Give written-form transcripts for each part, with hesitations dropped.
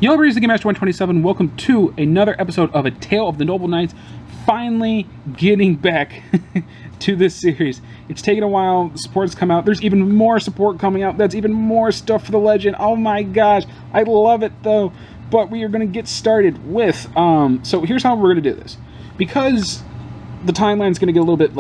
Yo, everybody, Game Master 127. Welcome to another episode of A Tale of the Noble Knights. Finally getting back to this series. It's taken a while. The support's come out. There's even more support coming out. That's even more stuff for the Legend. Oh my gosh. I love it, though. But we are going to get started with... So here's how we're going to do this. Because the timeline's going to get a little bit,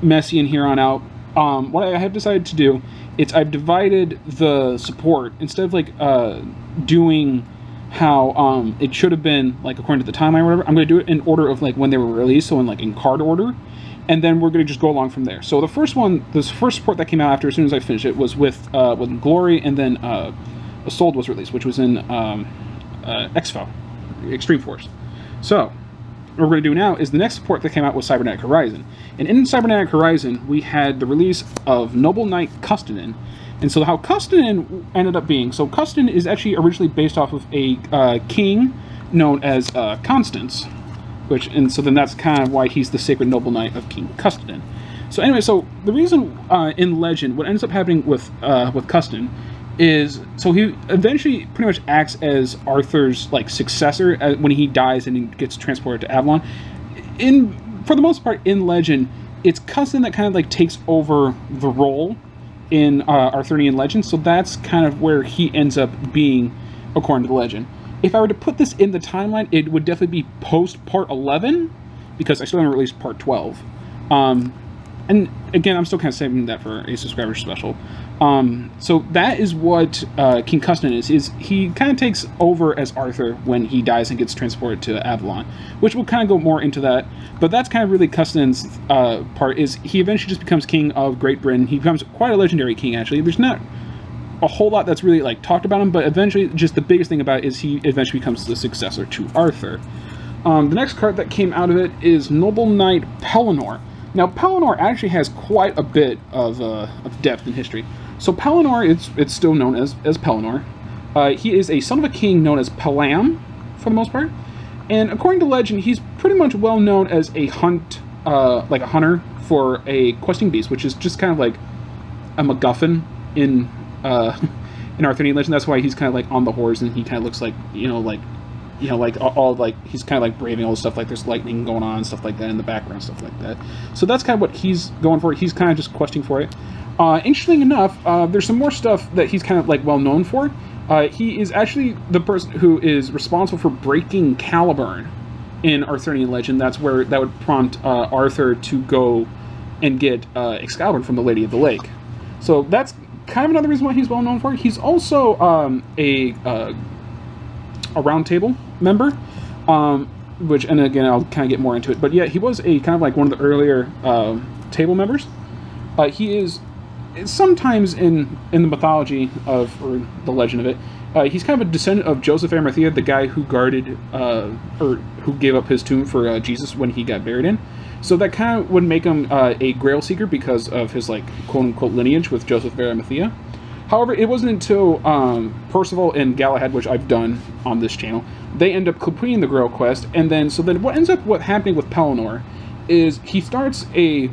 messy in here on out, what I have decided to do is I've divided the support. Instead of, doing how it should have been according to the timeline or whatever, I'm going to do it in order of when they were released, so in card order, and then we're going to just go along from there. So the first one, this first support that came out after, as soon as I finished it, was with Glory, and then Assault was released, which was in Exfo, Extreme Force. So what we're going to do now is the next support that came out was Cybernetic Horizon, and in Cybernetic Horizon we had the release of Noble Knight Custennin. And so how Custennin ended up being, so Custennin is actually originally based off of a king known as Constance, so then that's kind of why he's the Sacred Noble Knight of King Custennin. So anyway, so the reason in Legend, what ends up happening with Custennin is, so he eventually pretty much acts as Arthur's successor when he dies and he gets transported to Avalon. For the most part in Legend, it's Custennin that kind of takes over the role in Arthurian legend, so that's kind of where he ends up being according to the legend. If I were to put this in the timeline, it would definitely be post part 11, because I still haven't released part 12. And again, I'm still kind of saving that for a subscriber special. So that is what King Custennin is he kind of takes over as Arthur when he dies and gets transported to Avalon, which we'll kind of go more into that. But that's kind of really Custennin's part, is he eventually just becomes king of Great Britain. He becomes quite a legendary king, actually. There's not a whole lot that's really talked about him, but eventually just the biggest thing about it is he eventually becomes the successor to Arthur. The next card that came out of it is Noble Knight Pellinore. Now, Pellinore actually has quite a bit of depth in history. So Pellinore, it's still known as Pellinore. He is a son of a king known as Pellam, for the most part. And according to legend, he's pretty much well known as a hunter for a questing beast, which is just kind of like a MacGuffin in Arthurian legend. That's why he's kind of on the horse, and he kind of looks he's kind of braving all this stuff, there's lightning going on and stuff like that in the background, stuff like that. So that's kind of what he's going for. He's kind of just questing for it. Interesting enough, there's some more stuff that he's kind of well known for. He is actually the person who is responsible for breaking Caliburn in Arthurian legend. That's where that would prompt Arthur to go and get Excalibur from the Lady of the Lake. So that's kind of another reason why he's well known for it. He's also a Round Table member, and again, I'll kind of get more into it. But yeah, he was a kind of one of the earlier table members. He is sometimes in the mythology or the legend of it, he's kind of a descendant of Joseph Arimathea, the guy who guarded or who gave up his tomb for Jesus when he got buried in. So that kind of would make him a Grail seeker because of his quote-unquote lineage with Joseph Arimathea. However, it wasn't until Percival and Galahad, which I've done on this channel, they end up completing the Grail quest, and then what ends up happening with Pellinore is he starts a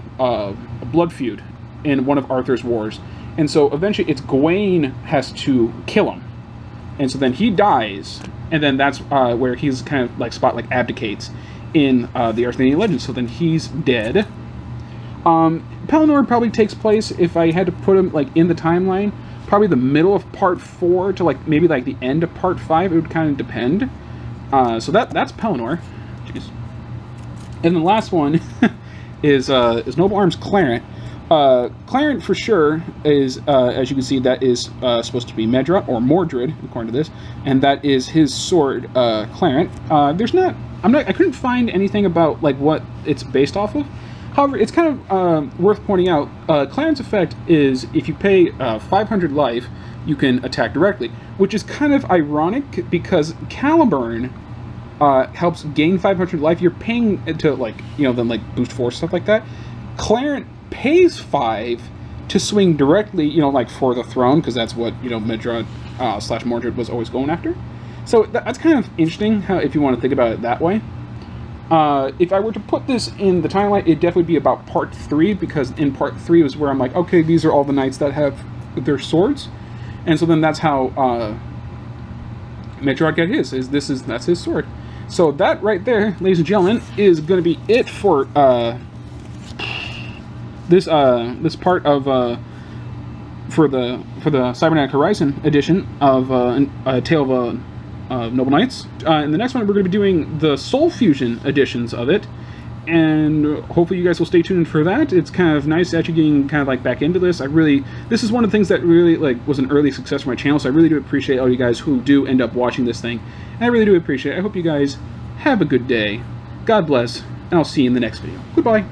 blood feud in one of Arthur's wars, and so eventually it's Gawain has to kill him, and so then he dies, and then that's where he's kind of abdicates in the Arthurian legend. So then he's dead. Pellinore probably takes place, if I had to put him in the timeline, probably the middle of part 4 to maybe the end of part 5. It would kind of depend. So that's Pellinore. Jeez. And the last one is Noble Arms Clarent. Clarent for sure is, as you can see, that is supposed to be Medra or Mordred according to this, and that is his sword, Clarent. I couldn't find anything about what it's based off of. However, it's kind of worth pointing out, Clarent's effect is if you pay 500 life, you can attack directly, which is kind of ironic because Caliburn helps gain 500 life. You're paying to then boost force, stuff like that. Clarent pays 5 to swing directly, for the throne, because that's what Medra / Mordred was always going after. So that's kind of interesting how, if you want to think about it that way. If I were to put this in the timeline, it'd definitely be about part 3, because in part 3 was where I'm okay, these are all the knights that have their swords. And so then that's how Metroid got his. That's his sword. So that right there, ladies and gentlemen, is going to be it for this part of for the Cybernetic Horizon edition of A Tale of Noble Knights. In the next one, we're going to be doing the Soul Fusion editions of it, and hopefully you guys will stay tuned for that. It's kind of nice actually getting kind of like back into this. This is one of the things that really like was an early success for my channel, so I really do appreciate all you guys who do end up watching this thing. And I really do appreciate it. I hope you guys have a good day. God bless, and I'll see you in the next video. Goodbye.